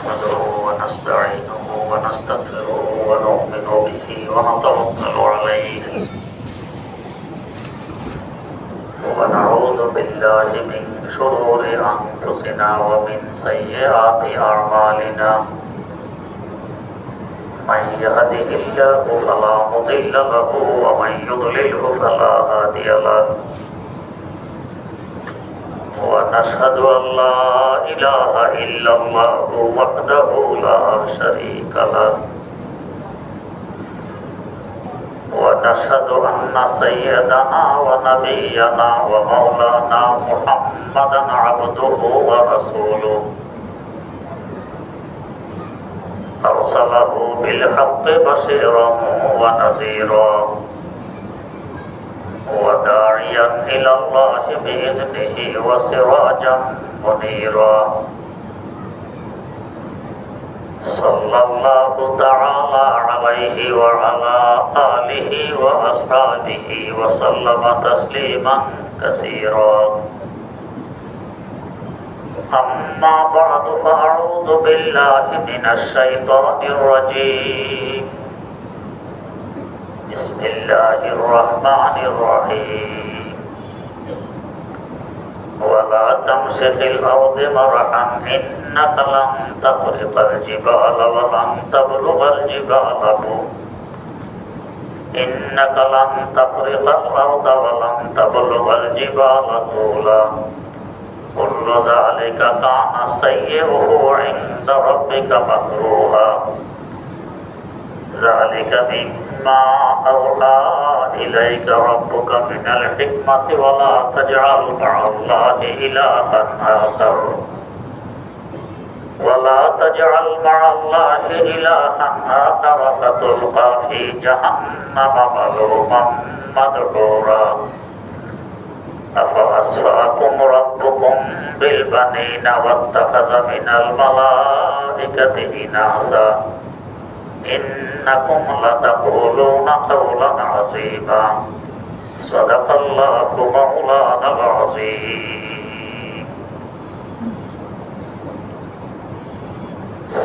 نحمده ونستعينه ونستغفره ونؤمن به ونتوكل عليه ونعوذ بالله من شرور أنفسنا ومن سيئات أعمالنا من يهده الله فلا مضل له ومن يضلله فلا هادي له ونشهد أن لا إله إلا الله وحده لا شريك له ونشهد أن سيدنا ونبينا ومولانا محمدا عبده ورسوله أرسله بالحق بشيرا ونذيرا وداعيا إلى الله بإذنه وسراجا منيرا صلى الله تعالى عليه وعلى آله وأصحابه وسلم تسليما كثيرا أما بعد فأعوذ بالله من الشيطان الرجيم بسم الله الرحمن الرحيم ولا تمش في الأرض مرحا إنك لن تخرق الجبال ولن تبلغ الجبال إنك لن تخرق الأرض ولن تبلغ الجبال طولا كل ذلك كان سيئه عند ربك مكروها ذلك مما أوحى إليك ربك من الحكمة ولا تجعل مع الله إلها آخر فتلقى في جهنم ملوما مدحورا أفأصفاكم ربكم بالبنين واتخذ من الملائكة إناثا إنكم لتقولون قولا عظيما صدق الله مولانا العظيم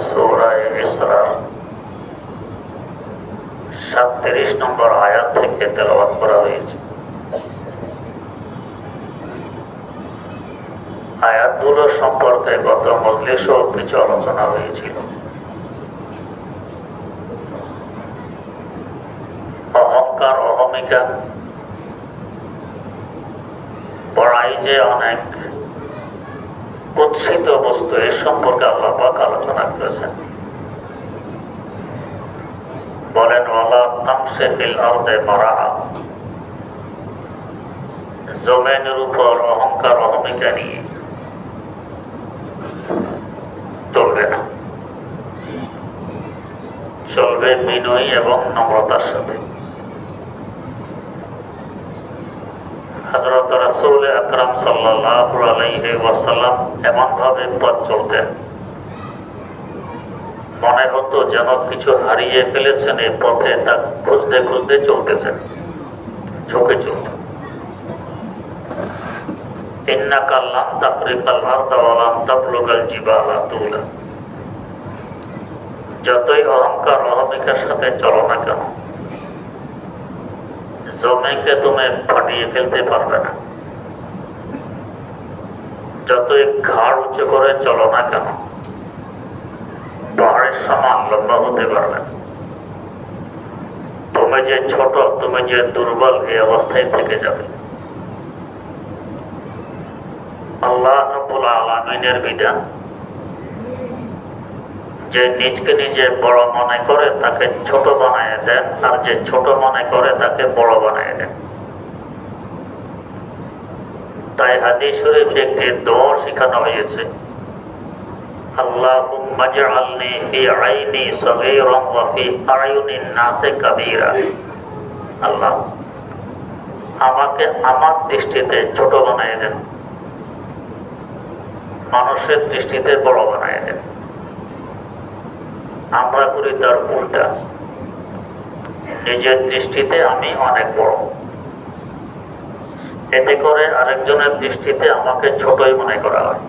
সূরা ইসরা 37 নম্বর আয়াত থেকে তেলাওয়াত করা হয়েছে। আয়াতগুলো সম্পর্কে গত মজলিসেও কিছু আলোচনা হয়েছিল। অহংকার অহমিকা বড়াই যে অনেক কুৎসিত বস্তু এ সম্পর্কে আল্লাহ পাক আলোচনা করেছেন। বলেন ওয়ালা তামশি ফিল আরদি মারহা, জমিনের উপর অহংকার অহমিকা নিয়ে চলবে না, চলবে বিনয়ী এবং নম্রতার সাথে। হযরত রাসূল আকরাম সাল্লাল্লাহু আলাইহি ওয়াসাল্লাম এমন ভাবে পথ চলতেন, মনে হতো যেন কিছু হারিয়ে ফেলেছেন, এই পথে তা খুঁজতে খুঁজতে চলতেছেন, ঝুঁকে চলতেন। ইন্নাকা লান তাখরিকাল আরদা ওয়া লান তাবলুগাল জিবালা তুলা, যতই অহংকার অহমিকার সাথে চলো না কেন, জমিকে তুমি ফাটিয়ে ফেলতে পারবে না। যতই ঘাড় উঁচু করে চলো না কেন, পাহাড়ের সমান লম্বা হতে পারবে না। তুমি যে ছোট, তুমি যে দুর্বল, এই অবস্থায় থেকে যাবে। আল্লাহ রাব্বুল আলামিনের বিধান, যে নিজকে নিজে বড় মনে করে তাকে ছোট বানায় দেন, আর যে ছোট মনে করে তাকে বড় বানায় দেন। তাই হাদিস শরীফে একটি দোয়া শেখানো হয়েছে, আল্লাহুম্মা জাআলনি ফি আইনি সগীরান ওয়া ফি আয়ুনিন নাসি কাবীরা। আল্লাহ, আমাকে আমার দৃষ্টিতে ছোট বানায় দেন, মানুষের দৃষ্টিতে বড় বানায় দেন। আমরা করি তার উল্টা, নিজের দৃষ্টিতে আমি অনেক বড়, এতে করে আরেকজনের দৃষ্টিতে আমাকে ছোটই মনে করা হয়।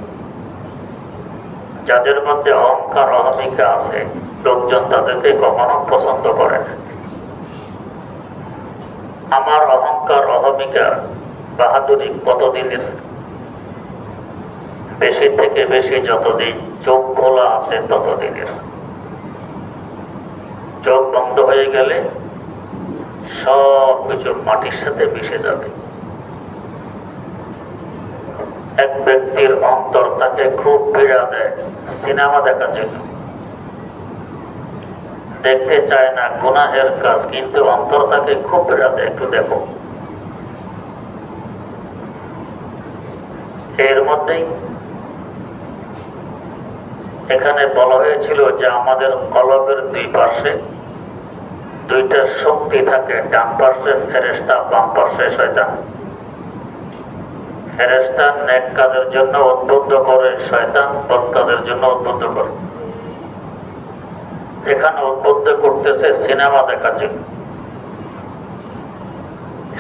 যাদের মধ্যে অহংকার অহমিকা আছে, লোকজন তাদেরকে কখনো পছন্দ করে না। আমার অহংকার অহমিকা বাহাদুরি কতদিনের? বেশি থেকে বেশি যতদিন চোখ খোলা আছে ততদিনের। চোখ বন্ধ হয়ে গেলে সব কিছু মাটির সাথে মিশে যাবে। এক ব্যক্তির অন্তর তাকে খুব পীড়া দেয় সিনেমা দেখার জন্য। দেখতে চায় না গুনাহের কাজ, কিন্তু অন্তর তাকে খুব পীড়া দেয়। একটু দেখো, এর মধ্যেই এখানে বলা হয়েছিল যে আমাদের কলবের দুই পাশে দুইটা শক্তি থাকে, ডান পাশে ফেরেশতা, বাম পাশে শয়তান। ফেরেশতা নেক কাজের জন্য উদ্বুদ্ধ করে, শয়তান বদ কাজের জন্য উদ্বুদ্ধ করে। এখানে উদ্বুদ্ধ করতেছে সিনেমা দেখার জন্য।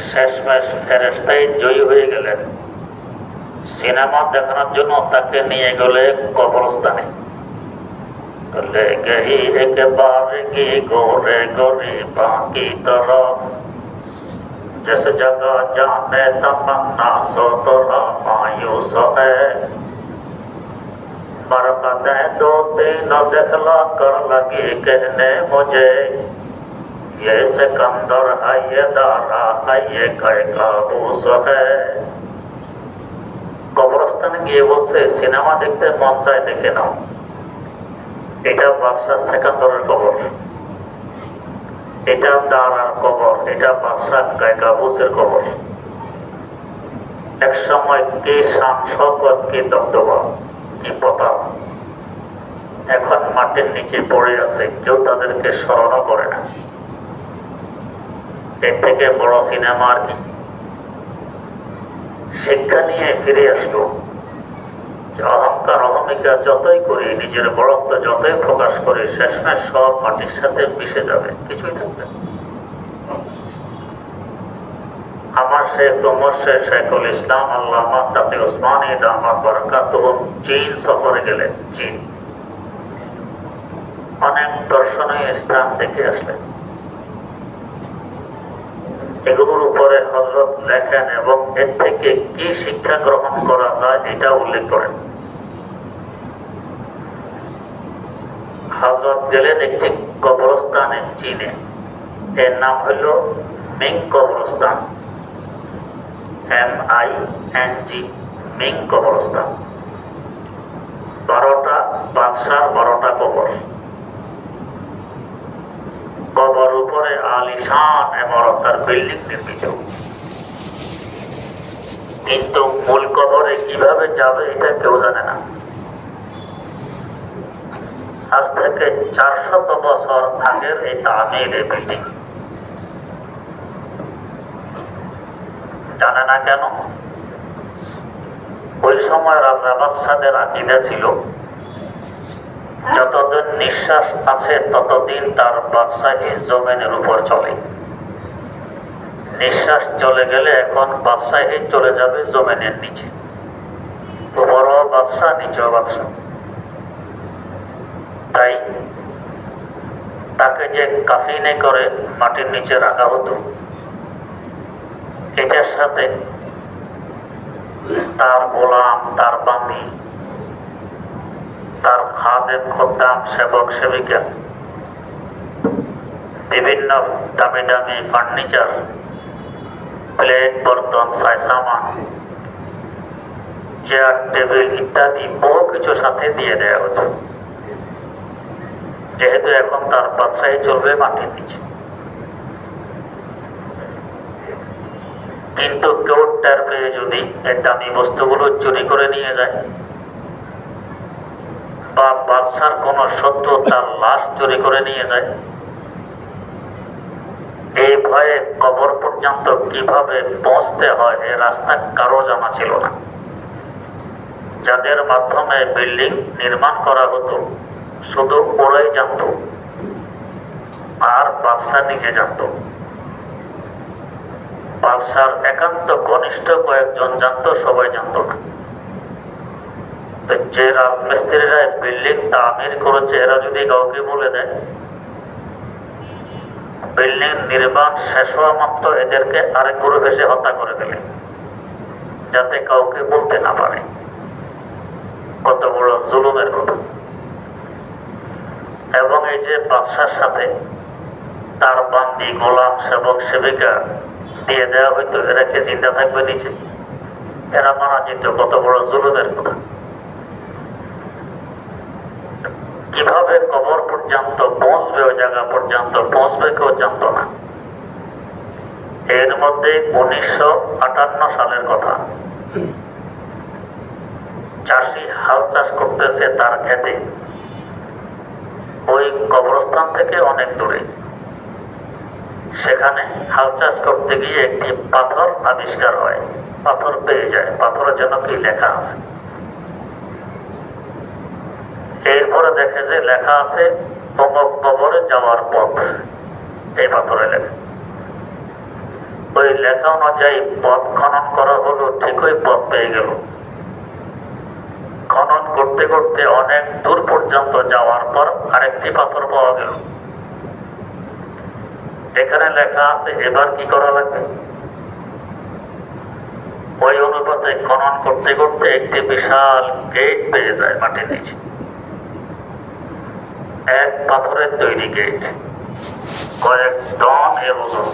শেষমেশ ফেরেশতাই জয়ী হয়ে গেলেন। সিনেমা দেখানোর জন্য তাকে নিয়ে গেলে কবরস্থানে। ले गई एक बार की गोरे गोरी बाकी तरफ, जिस जगह जाने तमन्ना सो तोरा मायूस है, बरकतें दो तीन दिखला कर लगी कहने मुझे, ये सिकंदर है ये दारा है ये कई काबूस है। কবরস্থানে গিয়ে বলছে সিনেমা দেখতে মন চায় দেখে নাও। এটা বাদশাহ সেকান্দরের কবর, এটা দারার কবর, এটা বাদশাহ কায়কাবুসের কবর। এক সময় কি শান শওকত, কি দবদবা, কি প্রতাপ, এখন মাটির নিচে পড়ে আছে, কেউ তাদেরকে স্মরণও করে না। এর থেকে বড় সিনেমা আর কি? শিক্ষা নিয়ে ফিরে আসলো। অহংকার অহমিকা যতই করি, নিজের বড়ত্ব যতই প্রকাশ করি, শেষমেশ সব মাটির সাথে মিশে যাবে, কিছুই থাকবে। আমার শেখ মুর্শিদ শেখুল ইসলাম আল্লামা তাকি উসমানী দামাত বারাকাতুহুম চীন সফরে গেলেন। চীন অনেক দর্শনীয় স্থান দেখে আসলেন। এগুলোর উপরে হযরত লেখেন এবং এর থেকে কি শিক্ষা গ্রহণ করা যায় এটা উল্লেখ করেন। হযরত গেলেন একটি কবরস্থানে চীনে, এর নাম হইল মিং কবরস্থান, MING, মিং কবরস্থান। 12টা বাদশার 12টা কবর। কবর উপরে আলিশান ইমারত আর বিল্ডিং নির্মিত, কিন্তু মূল কবরে কিভাবে যাবে এটা কেউ জানে না। আজ থেকে 400 বছর আগের এই তামির এই বিল্ডিং। জানে না কেন? ওই সময় রাজা বাদশাদের আকীদা ছিল যতদিন নিঃশ্বাস আছে ততদিন তার বাদশাহী জমিনের উপর চলে। নিঃশ্বাস চলে গেলে এখন বাদশাহী চলে যাবে জমিনের নিচে। উপরও বাদশাহ, নিচেও বাদশাহ। তাই তাকে যে কাফিনে করে মাটির নিচে রাখা হতো, এটার সাথে তার গোলাম, তার বান্দী, তার খাদেম, খদ্দাম, সেবক সেবিকা, বিভিন্ন দামি দামি ফার্নিচার, প্লেট, বর্তন, সামান, চেয়ার, টেবিল ইত্যাদি বহু কিছু সাথে দিয়ে দেওয়া হতো, যেহেতু এখন তার বাদশাহী চলবে মাটির নিচে। কিন্তু কেউ টের পেয়ে যদি এই দামি বস্তুগুলো চুরি করে নিয়ে যায়, বা বাদশার কোন শত্রু তার লাশ চুরি করে নিয়ে যায়, এই ভয়ে কবর পর্যন্ত কিভাবে পৌঁছতে হয় এই রাস্তা কারো জানা ছিল না। যাদের মাধ্যমে বিল্ডিং নির্মাণ করা হতো শুধু ওরাই জানত, আর বাদশা নিজে জানত। বাদশার একান্ত ঘনিষ্ঠ কয়েকজন জানত, সবাই জানত না। তো যে রাজমিস্ত্রিরা বিল্ডিং তামির করেছে এরা যদি কাউকে বলে দেয় বিল্ডিং নির্মাণ শেষ হওয়া মাত্র এদেরকে আরেক গ্রুপ এসে হত্যা করে দিলে যাতে কাউকে বলতে না পারে। কত বড় জুলুমের কথা। এবং এই যে বাদশার সাথে তার বান্দি গোলাম সেবক সেবিকা দিয়ে দেওয়া হইতো, এরা কে জিন্দা থাকবে নিচে? এরা মারা যেত। কত বড় জুলুমের কথা। কিভাবে কবর পর্যন্ত পৌঁছবে, ওই জায়গা পর্যন্ত পৌঁছবে কেউ জানত না। এর মধ্যে 1958 সালের কথা। চাষি হাল চাষ করতেছে তার খেতে, ওই কবরস্থান থেকে অনেক দূরে। সেখানে হাল চাষ করতে গিয়ে একটি পাথর আবিষ্কার হয়, পাথর পেয়ে যায়। পাথরের জন্য কি লেখা আছে? এরপরে দেখে যে লেখা আছে অমুক কবরে যাওয়ার পথ। এই পাথরে লেখা। ওই লেখা অনুযায়ী পথ খনন করা হলো, ঠিক ওই পথ পেয়ে গেল। খনন করতে করতে অনেক দূর পর্যন্ত যাওয়ার পর আরেকটি পাথর পাওয়া গেল। এখানে লেখা আছে এবার কি করা লাগবে। ওই অনুপাতে খনন করতে করতে একটি বিশাল গেট পেয়ে যায় মাটির নিচে। এক পাথরের তৈরি গেট, কয়েক টন এর ওজন।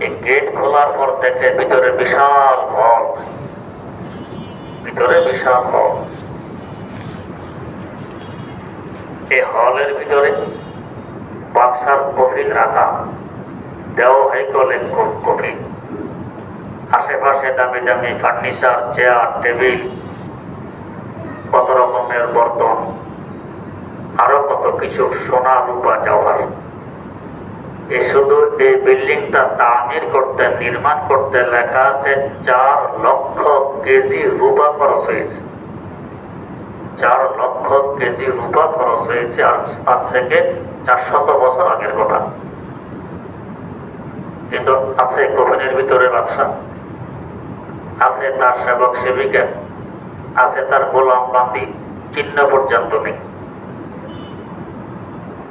এই গেট খোলার পর দেখে ভিতরে বিশাল হল। ভিতরে বিশাল হল। এই হলের ভিতরে বাদশার কফিন রাখা, দেওয়া হয়ে গেলে কফিন। আশেপাশে দামি দামি ফার্নিচার, চেয়ার, টেবিল, কত রকমের বর্তন, আরো কত কিছু সোনা রূপা জওহর। শুধু এই বিল্ডিংটা তামির করতে, নির্মাণ করতে লেখা আছে 4 লক্ষ কেজি রূপা খরচ হয়েছে। 4 লক্ষ কেজি রূপা খরচ হয়েছে। আজ থেকে 400 বছর আগের কথা। কিন্তু আছে কফিনের ভিতরে বাদশা, আছে তার সেবক সেবিকা, আছে তার গোলাম বান্দি, চিহ্ন পর্যন্ত নেই।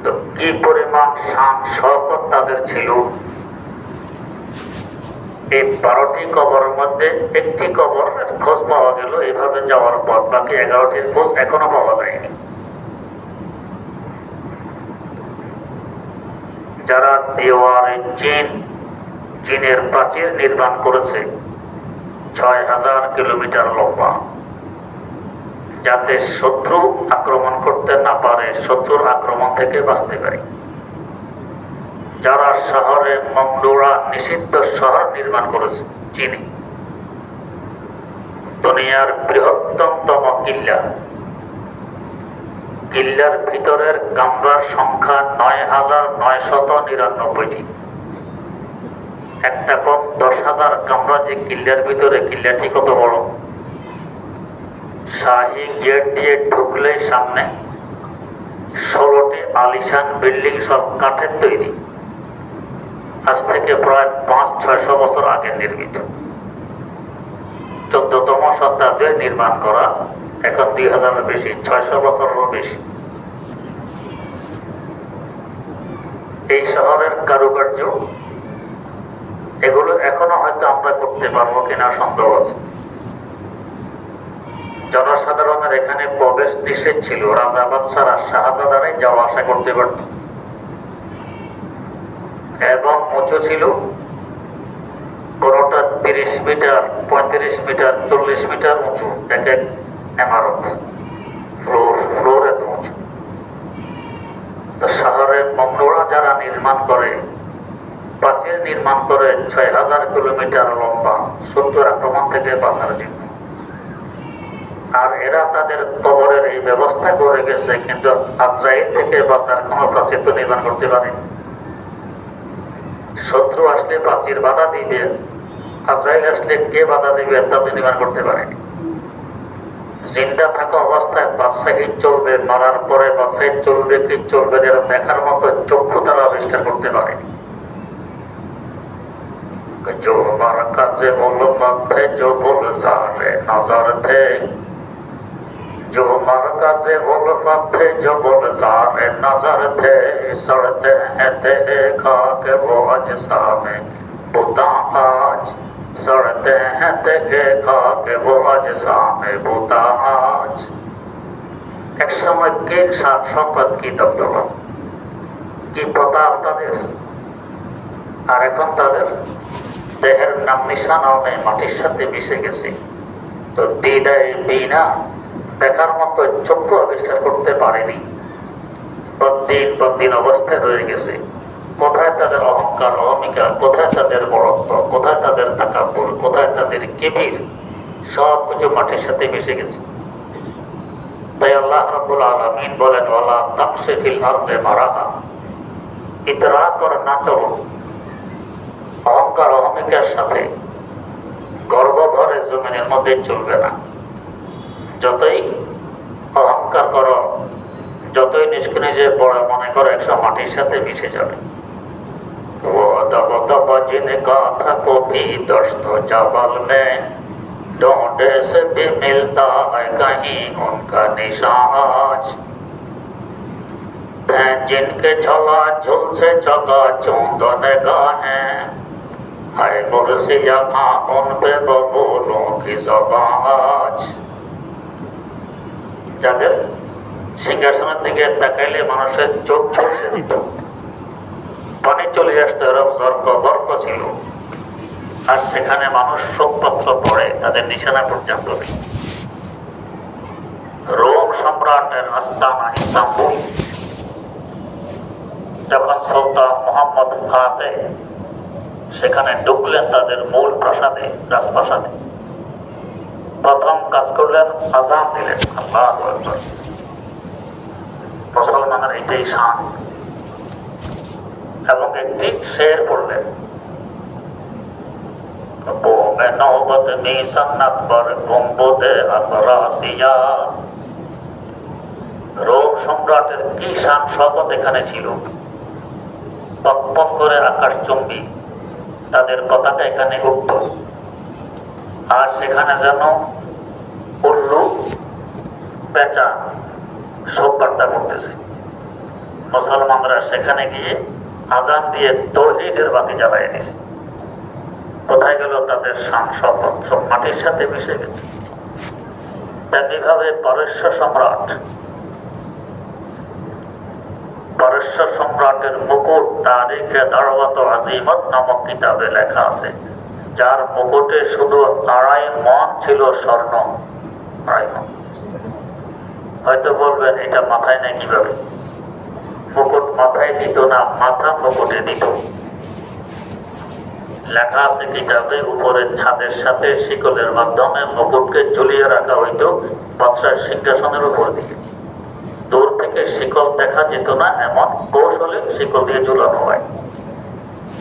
তো কি পরিমাণ শান শওকত তাদের ছিল। এই 12টি কবরের মধ্যে একটি কবর খোঁজ পাওয়া গেল এইভাবে যাওয়ার পর, বাকি 11টির খোঁজ এখনো পাওয়া যায়নি। যারা দেওয়ারে চীনের প্রাচীর নির্মাণ করেছে 6000 কিলোমিটার লম্বা, যাতে শত্রু আক্রমণ করতে না পারে, শত্রুর আক্রমণ থেকে বাঁচতে পারে। যারা শহরে মংডুরা নিষিদ্ধ শহর নির্মাণ করেছে চীনে, দুনিয়ার বৃহত্তম কিল্লা। কিল্লার ভিতরের কামরার সংখ্যা 9999টি। একটা কম 10,000 কামরা যে কিল্লার ভিতরে, কিল্লাটি কত বড়। শাহী গেট দিয়ে ঢুকলেই সামনে 16টি আলিশান বিল্ডিং, সব কাঠের তৈরি। আজ থেকে প্রায় 500-600 বছর আগে নির্মিত। 14তম শতাব্দীতে নির্মাণ করা, এখন 2000 বেশি, 600 বছরেরও বেশি। এই শহরের কারুকার্য, এগুলো এখনো হয়তো আমরা করতে পারবো কিনা সন্দেহ আছে। জনসাধারণের এখানে প্রবেশ নিষেধ ছিল। রাজা বাদশারা শাহজাদারাই যাওয়া আসা করতে পারত। এবং উঁচু ছিল, কোনটা 30 মিটার, 35 মিটার, 40 মিটার উঁচু এক এক ইমারত। ফ্লোর এত উঁচু। তো শহরের মংডুরা যারা নির্মাণ করে, প্রাচীর নির্মাণ করে 6000 কিলোমিটার লম্বা, শত্রুর আক্রমণ থেকে বাঁচার জন্য। আর এরা তাদের কবরের এই ব্যবস্থা করে গেছে, কিন্তু আজরাইল থেকে বাঁচার কোনো প্রাচীর তো নির্মাণ করতে পারে। শত্রু আসলে প্রাচীর বাধা দিবে, আজরাইল আসলে কে বাধা দিবে তা তো নির্মাণ করতে পারেনি। জিন্দা থাকা অবস্থায় বাদশাহী চলবে, মারার পরে বাদশাহী চলবে কি চলবে দেখার মতো চক্ষু তারা আবিষ্কার করতে পারেনি। जो मरकज उल्फत थे जो गुलजार नजर थे, जो मरकज उल्फत थे जो गुलजार नजर थे, सड़ते हैं देखा के वो अजसाम बुता आज, सड़ते हैं देखा के वो अजसाम बुता आज। एक समय केक साथ সম্পদ কি দবদবা কি প্রতাপ তাদের, আর এখন তাদের দেহের নাম নিশানাও নেই, মাটির সাথে মিশে গেছে। তো দিদায় বিনা দেখার মতো চক্ষু আবিষ্কার করতে পারেনি, বদিন অবস্থায় রয়ে গেছে। কোথায় তাদের অহংকার অহমিকা, কোথায় তাদের বড়ত্ব, কোথায় তাদের তাকাব্বুর, কোথায় তাদের কিবির, সব কিছু মাটির সাথে মিশে গেছে। তাই আল্লাহ রাব্বুল আলামিন বলেন, ওয়ালা তামশি ফিল আরদি মারাহা, ইতরা কর না চলো অহংকার অহমিকার সাথে, গর্ব ভরে জমিনের মধ্যে চলবে না। যতই অহংকার করো, যতই নিজে বড় মনে করো, একশো মাটির সাথে মিশে যাবে। वो दब दब जिनका था कोई दस्त जबल में, ढूंढे से भी मिलता है कहीं उनका निशान आज। जिनके झोला झुलसे जगा चौंदन गाहें, है मुर्सिया माँ उन पे बबूलों की ज़बान आज। যাদের সিংহাসনের দিকে তাকাইলে মানুষের চোখ ঝলসে দিত, পানি চলে আসতো, এরকম বর্ক ছিল, আর সেখানে মানুষ শোকপত্র পড়ে, তাদের নিশানা পর্যন্ত নেই। রোম সম্রাটের আস্তানা ইস্তাম্বুল, যখন সুলতান মুহাম্মদ ফাতেহ সেখানে ঢুকলেন তাদের মূল প্রাসাদে, রাজপ্রাসাদে, প্রথম কাজ করলেন আযান দিলেন, আল্লাহু আকবার। মুসলমানের এটাই শান। এবং একটি শের পড়লেন, নওবত মে সন্নত পর গুম্বদে আফরাসিয়া। রোম সম্রাটের কি শান শপথ এখানে ছিল, পক করে আকাশচুম্বী তাদের পতাকা এখানে উঠত, আর সেখানে যেন উল্লু পেঁচা সব বার্তা করতেছে। মুসলমানরা সেখানে গিয়ে আযান দিয়ে তাওহীদের বাতি জ্বালায় দিয়েছে। কোথায় গেল তাদের শান শপথ, সব মাটির সাথে মিশে গেছে। তেমনিভাবে পারস্য সম্রাটের মুকুট তারিখে দারওয়াত আজিমত নামক কিতাবে লেখা আছে, যার মুকুটে শুধু 2.5 মণ ছিল স্বর্ণ। 2.5 মণ। হয়তো বলবেন এটা মাথায় নেই কিভাবে? মুকুট মাথায় দিত না, মাথা মুকুটে দিত। লেখা আছে কিতাবে, উপরের ছাদের সাথে শিকলের মাধ্যমে মুকুটকে ঝুলিয়ে রাখা হইত বাদশার সিংহাসনের উপর দিয়ে। দূর থেকে শিকল দেখা যেত না, এমন কৌশলে শিকল দিয়ে ঝুলানো হয়।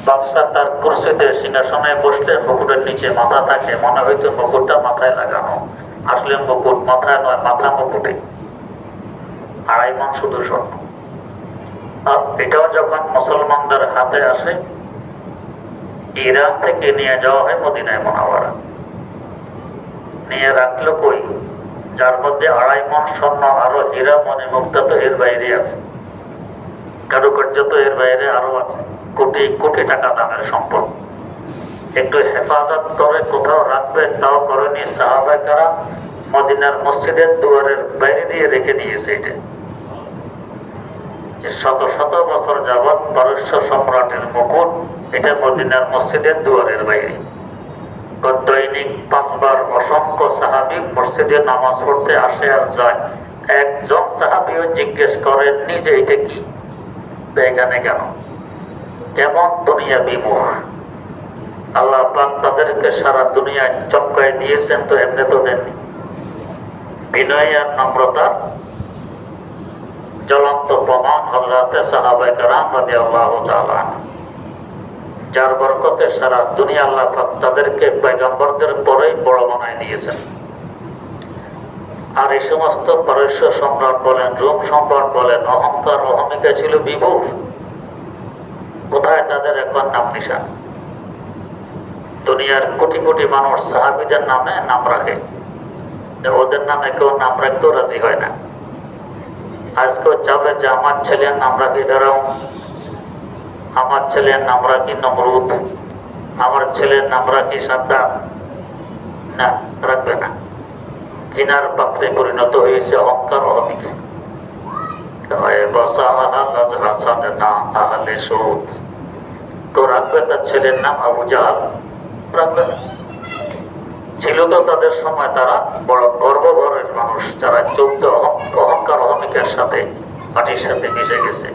বাদশা তার কুরসিতে সিংহাসনে বসলে মুকুটের নিচে মাথা থাকে, মনে হইতো মুকুটটা মাথায় লাগানো, আসলে মুকুট মাথায় নয়, মাথা মুকুটে। 2.5 মণ শুধু স্বর্ণ। আর এটাও যখন মুসলমানদের হাতে আসে, ইরান থেকে নিয়ে যাওয়া হয় মদিনায় মুনাওয়ারা। নিয়ে রাখলো কই? যার মধ্যে 2.5 মণ স্বর্ণ, আরো হীরা মণি মুক্তা তো এর বাইরে আছে, কারুকার্য তো এর বাইরে আরো আছে, কোটি কোটি টাকা দামের সম্পদ। একটু হেফাজত করে কোথাও রাখবে, তাও করেনি। সাহাবায়ে কেরাম মদিনার মসজিদের দুয়ারের বাইরে দিয়ে রেখে দিয়েছে। এটা শত শত বছর যাবৎ পারস্য সম্রাটের মুকুট, এটা মদিনার মসজিদের দুয়ারের বাইরে। দৈনিক 5 বার অসংখ্য সাহাবী মসজিদে নামাজ পড়তে আসে আর যায়। একজন সাহাবীও জিজ্ঞেস করেননি যে এটা কি, এখানে কেন, কেমন দুনিয়া বিমুখ। আল্লাহ পাক তাদেরকে সারা দুনিয়ায় চমকায় দিয়েছেন, তো এমনি তো দেননি। বিনয় আর নম্রতার জ্বলন্ত প্রমাণ হযরতে সাহাবায়ে কেরাম রাদিয়াল্লাহু তাআলা, যার বরকতে সারা দুনিয়া আল্লাহ পাক তাদেরকে পয়গম্বরদের পরেই বড় বানায় দিয়েছেন। আর এই সমস্ত পারস্য সম্রাট বলেন, রোম সম্রাট বলেন, অহংকার অহমিকা ছিল বিভুর। কোথায় তাদের এখন নাম নিশান? দুনিয়ার কোটি কোটি মানুষ সাহাবীদের নামে নাম রাখে, ওদের নামে কেউ নাম রাখতেও রাজি হয় না। আজকেও চাবে যে আমার ছেলের নাম রাখি ফেরাউন, আমার ছেলের নাম রাখি নমরুদ, আমার ছেলের নাম রাখি সাদ্দাম। না, রাখবে না। ঘৃণার পাত্রে পরিণত হয়েছে অহংকার অহমিকে। তো রাখবে তার ছেলের নাম আবু জাহাল, রাখবে না। ছিল তো তাদের সময় তারা বড় গর্বভরের মানুষ, যারা চলতে অহংকার অহমিকের সাথে মাটির সাথে মিশে গেছে,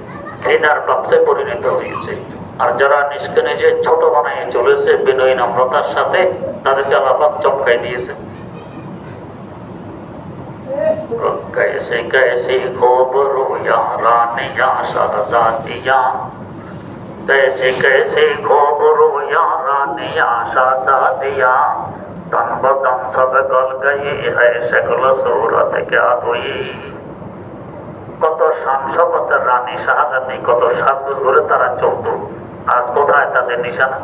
ঘৃণার পাত্রে পরিণত হয়েছে। আর যারা নিজকে নিজে ছোট বানিয়ে চলেছে বিনয়ী নম্রতার সাথে, তাদেরকে আল্লাহ চমকাই দিয়েছে। कैसे कैसे खोबरो या रानिया शहजादिया, कैसे कैसे खोबरो या रानिया शहजादिया, तन बदन सब गल गए है शक्ल सूरत क्या हुई। কত শান-শওকতের রানী শাহজাদি, কত সাজগোজ করে তারা চলতো, আজ কোথায় তাদের নিশানা?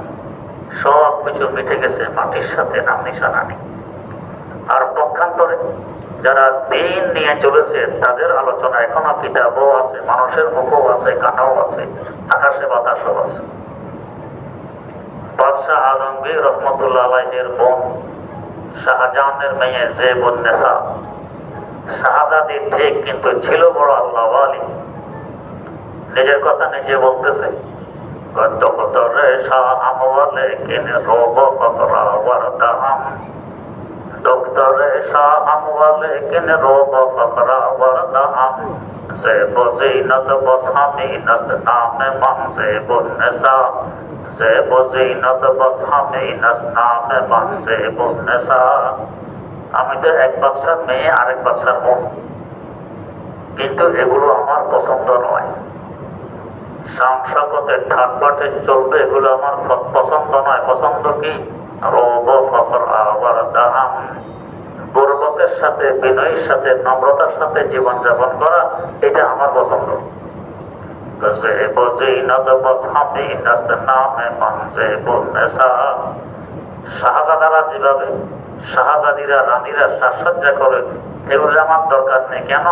সব কিছু মিটে গেছে, মাটির সাথে নাম নিশানা নেই। আর পক্ষান্তরে যারা দিন নিয়ে চলেছে, তাদের আলোচনা এখনো কিতাবও আছে, মানুষের মুখও আছে, কানেও আছে, আকাশে বাতাসও আছে। বাদশাহ আলমগীর রহমতুল্লাহ আলাইহির বোন শাহজাহানের মেয়ে জেবুন্নেসা শাহজাদি ঠিক, কিন্তু ছিল বড় আল্লাহওয়ালি। নিজের কথা নিজে বলতেছে, রে শাহ আমওয়ালে কিনে রোব ফকরা ওয়ারদাম, डॉक्टर शाह वाले किन रोब फकरा वरदाम, से बजीनत बसामी नस्त नाम मन से बुन्नसा, से बजीनत बसामी नस्त नाम मन से बुन्नसा। আমি তো এক বাচ্চার মেয়ে, আরেক বাচ্চার বোন, কিন্তু এগুলো আমার পছন্দ নয়। শান-শওকতের ঠাটবাটে চলবে, এগুলো আমার পছন্দ নয়। পছন্দ কি? রব ফকরা ওয়ারদাম, গর্বতের সাথে, বিনয়ের সাথে, নম্রতার সাথে জীবনযাপন করা, এটা আমার পছন্দ। শাহজাদারা যেভাবে, শাহজাদিরা রানীরা সাজসজ্জা করে, এগুলো আমার দরকার নেই। কেন?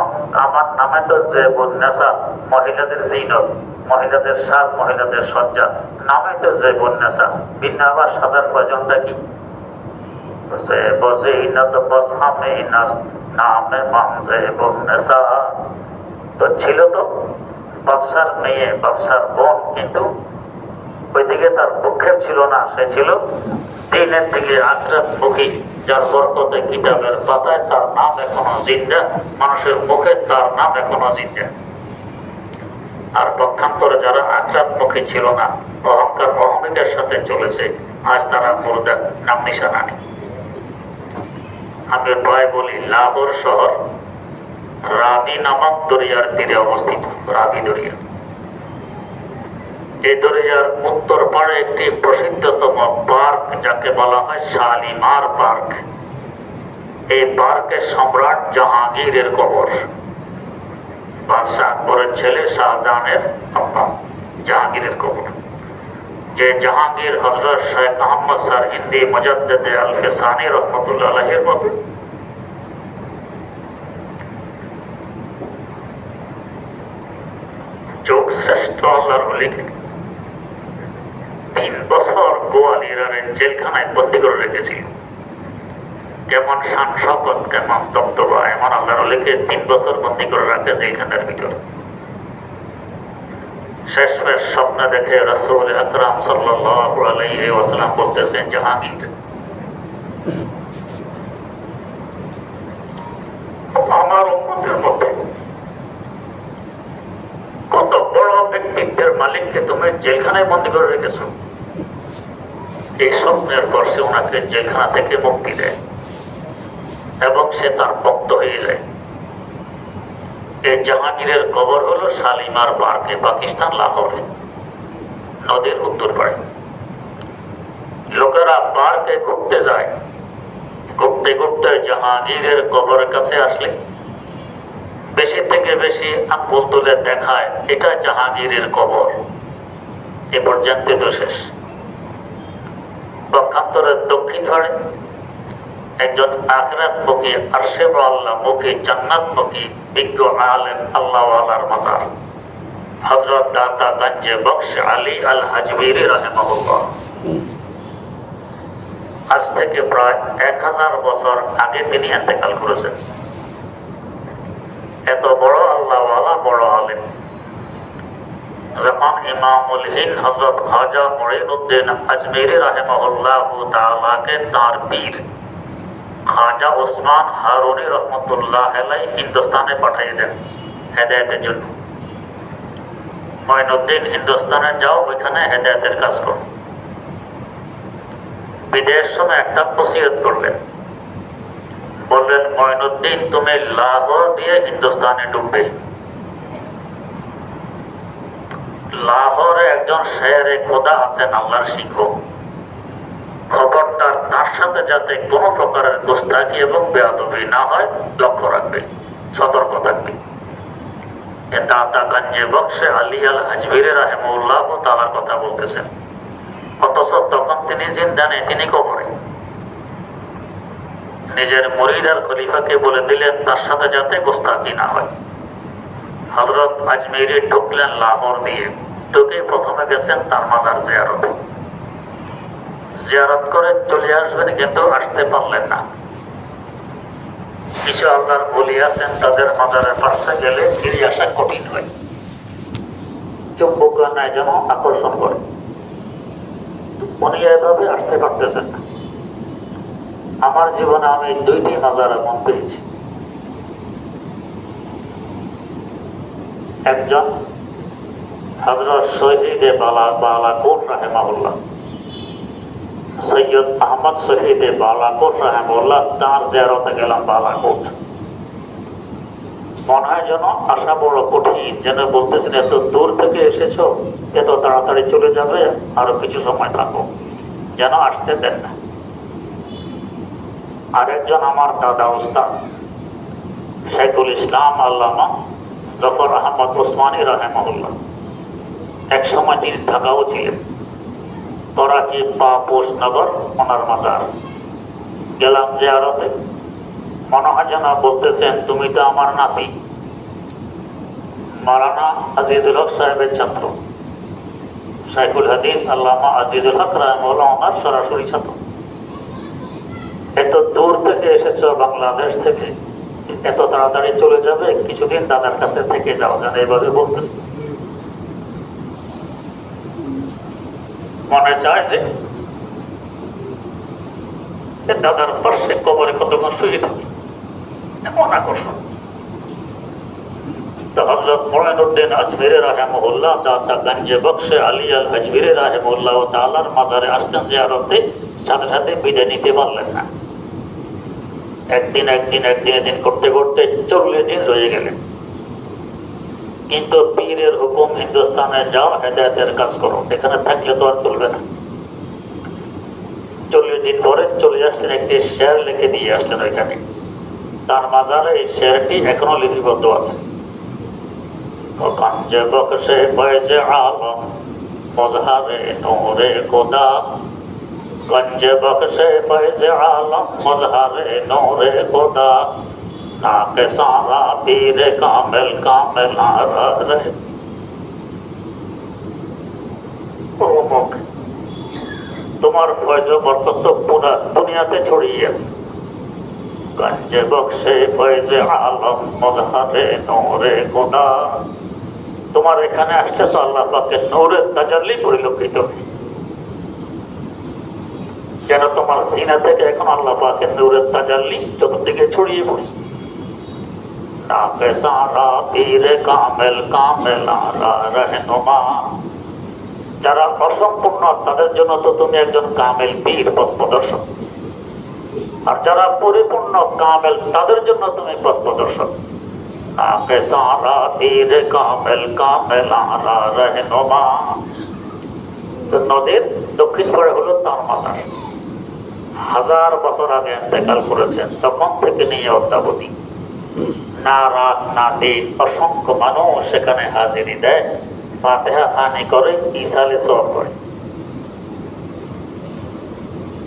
আমার নামে তো জেবুন্নেসা, মহিলাদের জিনত, মহিলাদের সাজ, মহিলাদের সজ্জা, নামে তো জেবুন্নেসা। বিনা আবার সাজার প্রয়োজনটা কি? তো ছিল তো বাদশার মেয়ে, বাদশার বোন, কিন্তু ওইদিকে তার ভূক্ষেপ ছিল না। সে ছিল দিনের দিকে আখরাতমুখী, যার বরকতে কিতাবের পাতায় তার নাম এখনো জিন্দা, মানুষের মুখে তার নাম এখনো জিন্দা। আর পক্ষান্তরে যারা আখরাতমুখী ছিল না, অহংকার অহমিকের সাথে চলেছে, আজ তারা মুর্দা, নাম নিশানা নেই। আমি প্রায় বলি, লাহোর শহর রাবি নামক দরিয়ার তীরে অবস্থিত। রাবি দরিয়া, এই দরিয়ার উত্তর পাড়ে একটি প্রসিদ্ধতম পার্ক, যাকে বলা হয় শালিমার পার্ক। এই পার্কের সম্রাট জাহাঙ্গীরের কবর। বাদশাহ আকবরের ছেলে শাহজাহানের আব্বা জাহাঙ্গীরের কবর। যে জাহাঙ্গীর হযরত শেখ আহমদ সরহিন্দি মুজাদ্দিদ আল-ফিসানি রহমতুল্লাহ আলাইহির মতো যোগ শ্রেষ্ঠ আল্লাহর ওলিকে 3 বছর গোয়ালিয়রের জেলখানায় বন্দী করে রেখেছিল। কেমন শান-শওকত, কেমন দবদবা, এমন আল্লাহর ওলিকে 3 বছর বন্দী করে রাখে জেলখানার ভিতরে। শেষমেশ স্বপ্নে দেখে রাসূল আকরাম সাল্লাল্লাহু আলাইহি ওয়াসাল্লাম বলতেছেন, জাহাঙ্গীর, আমার উম্মতের মধ্যে কত বড় ব্যক্তিত্বের মালিককে তুমি জেলখানায় বন্দী করে রেখেছো। এই স্বপ্নের পর সে ওনাকে জেলখানা থেকে মুক্তি দেয় এবং সে তার ভক্ত হয়ে যায়। এই জাহাঙ্গীরের কবর হলো শালিমার পার্কে, পাকিস্তান, লাহোরে, নদীর উত্তর পাড়ে। লোকেরা পার্কে ঘুরতে যায়, ঘুরতে ঘুরতে জাহাঙ্গীরের কবরের কাছে আসলে বেশি থেকে বেশি আঙ্গুল তুলে দেখায় এটা জাহাঙ্গীরের কবর। এ পর্যন্ত তো শেষ। পক্ষান্তরের দক্ষিণ ধারে একজন আখিরাতমুখী আরশে আল্লাহমুখী জান্নাতমুখী বিজ্ঞ আলেম আল্লাহওয়ালার মাজার হযরত দাতা গঞ্জে বখশ আলী আল হাজবীরি রাহিমাহুল্লাহ। আজ থেকে প্রায় 1000 বছর আগে তিনি ইন্তেকাল করেছেন। এত বড় আল্লাহওয়ালা, বড় আলেম। যখন ইমামুল হিন্দ হযরত খাজা মুঈনুদ্দিন আজমিরি রাহিমাহুল্লাহু তাআলাকে তার পীর খাজা ওসমান হারুনি রহমতুল্লাহ আলাইহি হিন্দুস্তানে পাঠিয়ে দেন হেদায়েতের জন্য। মুঈনুদ্দিন হিন্দুস্তানে যাও, ওইখানে হেদায়েতের কাজ করো। বিদেশ সময় একটা ওসিয়ত করলেন, বললেন মুঈনুদ্দিন তুমি লাহোর দিয়ে হিন্দুস্তানে ঢুকবে। লাহোরে একজন শেরে খোদা আছেন, আল্লাহর শিক্ষক। খবরদার তার সাথে যাতে কোনো প্রকারের গোস্তাকি এবং বেয়াদবি না হয় লক্ষ্য রাখবে, সতর্ক থাকবে। দাতা গঞ্জে বখশে আলী আল হাজবীরি রাহিমাহুল্লাহ তাআলার কথা বলতেছেন, অথচ তখন তিনি জিন্দানে, তিনি কবরে। নিজের মুরিদ আর খলিফাকে বলে দিলেন তার সাথে যাতে গোস্তাকি না হয়। হযরত আজমিরি ঢুকলেন লাহোর দিয়ে। ঢুকে প্রথমে গেছেন তার মাজার জিয়ারত। জিয়ারত করে চলে আসবেন, কিন্তু আসতে পারলেন না। কিছু আল্লাহর ওলি আছেন, তাদের মাজারের পাশে গেলে ফিরে আসা কঠিন হয়, চুম্বক নাই যেন আকর্ষণ করে। উনি এভাবে আসতে পারতেছেন না। আমার জীবনে আমি 2টি মাজার এমন পেয়েছি। একজন হযরত শহীদ বালাকোট রাহিমাহুল্লাহ, সৈয়দ আহমদ শহীদ বালাকোট রাহিমাহুল্লাহ, তার জিয়ারতে গেলাম বালাকোট। মনে হয় যেন আসা বড় কঠিন, যেন বলতেছেন এত দূর থেকে এসেছো, এত তাড়াতাড়ি চলে যাবে, আরো কিছু সময় থাকো, যেন আসতে দেন না। আরেকজন আমার দাদা উস্তাদ শেখুল ইসলাম আল্লামা জফর আহমদ ওসমানী রাহিমাহুল্লাহ, এক সময় তিনি ঢাকাও ছিলেন। করাচি পাপোশনগর ওনার মাজার গেলাম জিয়ারতে। মনে হয় যেন বলতেছেন তুমি তো আমার নাতি, মাওলানা আজিজুল হক সাহেবের ছাত্র, শাইখুল হাদিস আল্লামা আজিজুল হক রাহিমাহুল্লাহ ওনার সরাসরি ছাত্র। এত দূর থেকে এসেছ বাংলাদেশ থেকে, এত তাড়াতাড়ি চলে যাবে, কিছুদিন দাদার কাছে থেকে যাও, যেন এভাবে বলতেছে। মনে চায় যে দাদার পাশে কবরে কতক্ষণ শুয়ে থাকি, এমন আকর্ষণ। তো হযরত মুঈনুদ্দিন আজমিরি রাহিমাহুল্লাহ দাতা গঞ্জে বখশে আলী আল হাজবীরি রাহিমাহুল্লাহ তাআলার মাজারে আসতেন জিয়ারতে, সাথে সাথে বিদায় নিতে পারলেন না। একদিন করতে করতে 40 দিন রয়ে গেলেন। কিন্তু পীরের হুকুম হিন্দুস্তানে যাও, হেদায়েতের কাজ করো, এখানে থাকলে তো আর চলবে না। 40 দিন পরে চলে আসলেন, একটি শের লিখে দিয়ে আসলেন ওইখানে। তার মাজারে এই শেরটি এখনো লিপিবদ্ধ আছে। গঞ্জে বখশে ফয়েজে আলম মজহারে নূরে খোদা, গঞ্জে বখশে ফয়েজে আলম মজহারে নূরে খোদা, নাকে সারা পীরে কামেল কামেল রে। তোমার ফয়জ বরকত তো পুরা দুনিয়াতে ছড়িয়ে আছে। গঞ্জে বখশে ফয়েজে আলম মজহারে নূরে খোদা, তোমার এখানে আসছে তো আল্লাহ পাকের নূরের তাজাল্লি পরিলক্ষিত, যেন তোমার সিনা থেকে এখন আল্লাহ পাকের নূরের তাজাল্লি চতুর্দিকে ছড়িয়ে পড়ছে। নাকে সারা পীরে কামেল কামেল রহনুমা, যারা অসম্পূর্ণ তাদের জন্য তো তুমি একজন কামেল পীর, পথ প্রদর্শক। আর যারা পরিপূর্ণ কামেল তাদের জন্য তুমি পথ প্রদর্শক। নাকে সারা পীরে কামেল কামেল রহনুমা। নদীর দক্ষিণ পাড়ে হলো তার মাজার। 1000 বছর আগে ইন্তেকাল করেছেন, তখন থেকে নিয়ে অদ্যাবধি না রাত না দিন অসংখ্য মানুষ সেখানে হাজিরি দেয়, ফাতিহা খানি করে, ইসালে সওয়াব করে।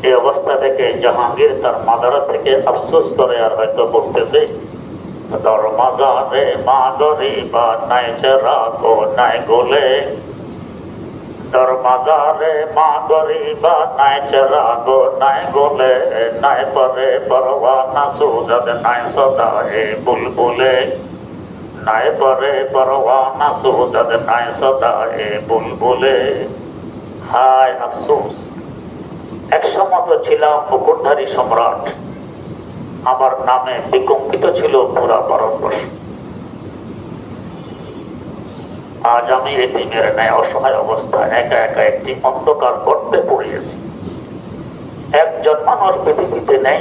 এই অবস্থা থেকে জাহাঙ্গীর তার মাদারা থেকে আফসোস করে আর হয়তো বলতেছে, দরমাজারে মা গরিবা নাই চেরা গো নাই গোলে, দরমাজারে মা গরিবা নাই চেরা গো নাই গোলে, নাই পরে পরওয়ানা সুজদ নাই সদা এ বুলবুলে, নাই পরে পরওয়ানা সুজদ নাই সদা এ বুলবুলে। হায় আফসোস, একসময় তো ছিলাম মুকুটধারী সম্রাট, আমার নামে বিকম্পিত ছিল পুরা ভারতবর্ষ। আজ আমি এতিমের ন্যায় অসহায় অবস্থায় একা একা একটি অন্ধকার গর্তে পড়িয়েছি। একজন মানুষ পৃথিবীতে নেই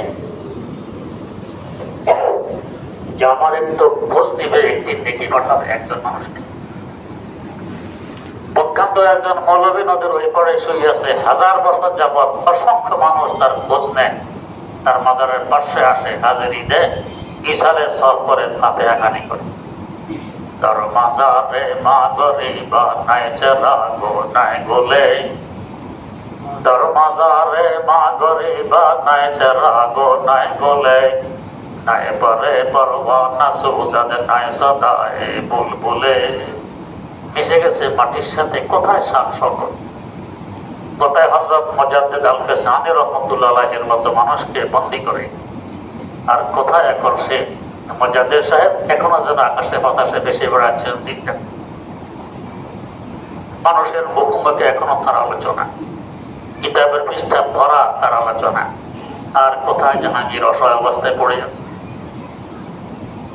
যে আমার একটু খোঁজ নিবে, একটি নেকি পাঠাবে। একজন মানুষকে প্রখ্যাত একজন মৌলবী নদের ওই পারে শুয়েছে, 1000 বছর যাবৎ অসংখ্য মানুষ তার খোঁজ নেয়, তার মাজারের পাশে আসে, হাজিরি দেয়, ইশারে সব করে, ফাতিহা খানি করে। তার মাজারে মা গরিবা নাই চেরা গো নাই গোলে, তার মাজারে মা গরিবা নাই চেরা গো নাই গোলে, নাই পরে পরওয়ানা সুজদ নাই সদা এ বুলবুলে। মিশে গেছে মাটির সাথে। কোথায় শান শকত, কোথায় হযরত মুজাদ্দিদ আল কাসানি রাহমাতুল্লাহ আলাইহির মতো মানুষকে বন্দী করে, আর কোথায় এখন সে মুজাদ্দিদ সাহেব এখনো যেন আকাশে বাতাসে ভেসে বেড়াচ্ছেন চিন্তা। মানুষের মুখোমুখি এখনো তার আলোচনা, কিতাবের পৃষ্ঠা ভরা তার আলোচনা, আর কোথায় জাহাঙ্গীর অসহায় অবস্থায় পড়ে আছে।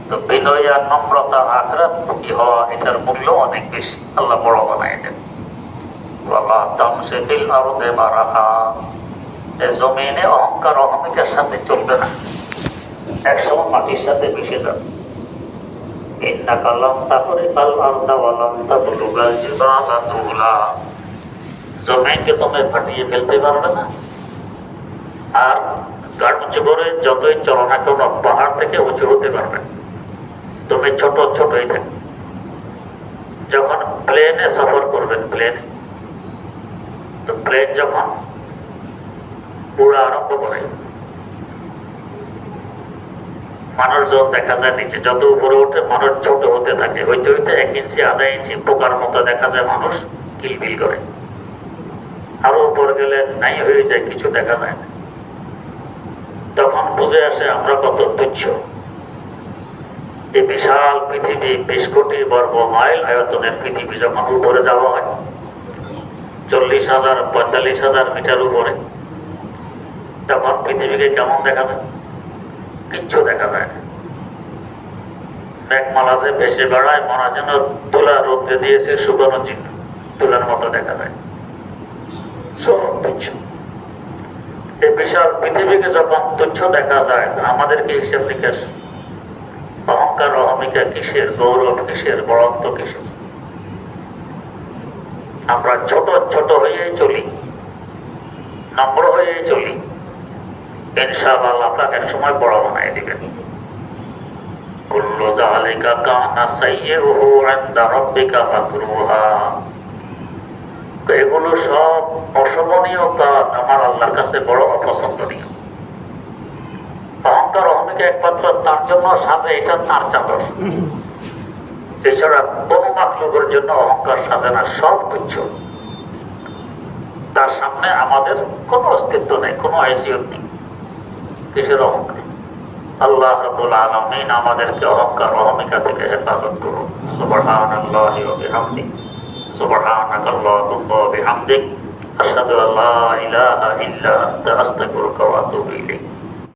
তো বিনয় আর নম্রতা আখিরাত মুখী হওয়া, এটার মূল্য অনেক বেশি। আল্লাহ বড় বানায় দেন। ওয়ালা তামশি ফিল আরদি মারাহা, এই জমিনে অহংকার অহমিকার সাথে চলবে না, একসময় মাটির সাথে মিশে যাবে। ইন্নাকা লাম তাখরিকাল আরদা ওয়া লাম তাবলুগাল জিবালা তুলা, জমিনকে তুমি ফাটিয়ে ফেলতে পারবে না, আর গাঢ় উঁচু করে যতই চলো না কেন পাহাড় থেকে উঁচু হতে পারবে। তুমি ছোট ছোটই থাকবে। যখন প্লেনে সফর করবেন, প্লেনে তো প্লেন যখন উড়া আরম্ভ করে, মানুষজন দেখা যায় নিচে, যত উপরে ওঠে মানুষ ছোট হতে থাকে, হইতে হইতে 1 ইঞ্চি আধা ইঞ্চি পোকার মতো দেখা যায়, মানুষ কিলবিল করে। আরো উপরে গেলে নাই হয়ে যায়, কিছু দেখা যায় না। তখন বুঝে আসে আমরা কত তুচ্ছ। এই বিশাল পৃথিবী, 20 কোটি বর্গ মাইল আয়তনের পৃথিবী যখন উপরে যাওয়া হয়, 40,000 45,000 মিটার উপরে, তখন পৃথিবীকে কেমন দেখা যায়? কিচ্ছু দেখা যায় না। মেঘমালাতে ভেসে বেড়ায়, মনে যেন তুলা রোদ্রে দিয়েছে শুকানো চিহ্ন, তুলার মতো দেখা যায়। সব তুচ্ছ। এই বিশাল পৃথিবীকে যখন তুচ্ছ দেখা যায়, আমাদেরকে হিসাব নিকাশ, অহংকার অহমিকা কিসের, গৌরব কিসের, বড়ত্ব কিসের? আমরা ছোট ছোট হয়ে চলি, নম্র হয়ে চলি। ইনশাআল্লাহ আপনাকে এক সময় বড় বানায় দিবেন। কুল্লু যালিকা কানা সাইয়্যুহু ইনদা রাব্বিকা মাকরুহা, এগুলো সব অশোভনীয় কাজ আমার আল্লাহর কাছে বড় অপছন্দনীয়। অহংকার অহমিকা একমাত্র তার জন্য সাজে, এটা তার চাদর। এছাড়া কোন মাখলুকের জন্য অহংকার সাজে না, সব তুচ্ছ। তার সামনে আমাদের কোনো অস্তিত্ব নেই, কোনো হাইসিয়ত নেই। কিসের অহংকার? আল্লাহ রাব্বুল আলামিন আমাদেরকে অহংকার অহমিকা থেকে হেফাজত করুন। সুবহানাল্লাহি ওয়া বিহামদিহি, সুবহানাকাল্লাহুম্মা ওয়া বিহামদিক, আশহাদু আল্লা ইলাহা ইল্লা আনতা, আস্তাগফিরুকা ওয়া আতুবু ইলাইক।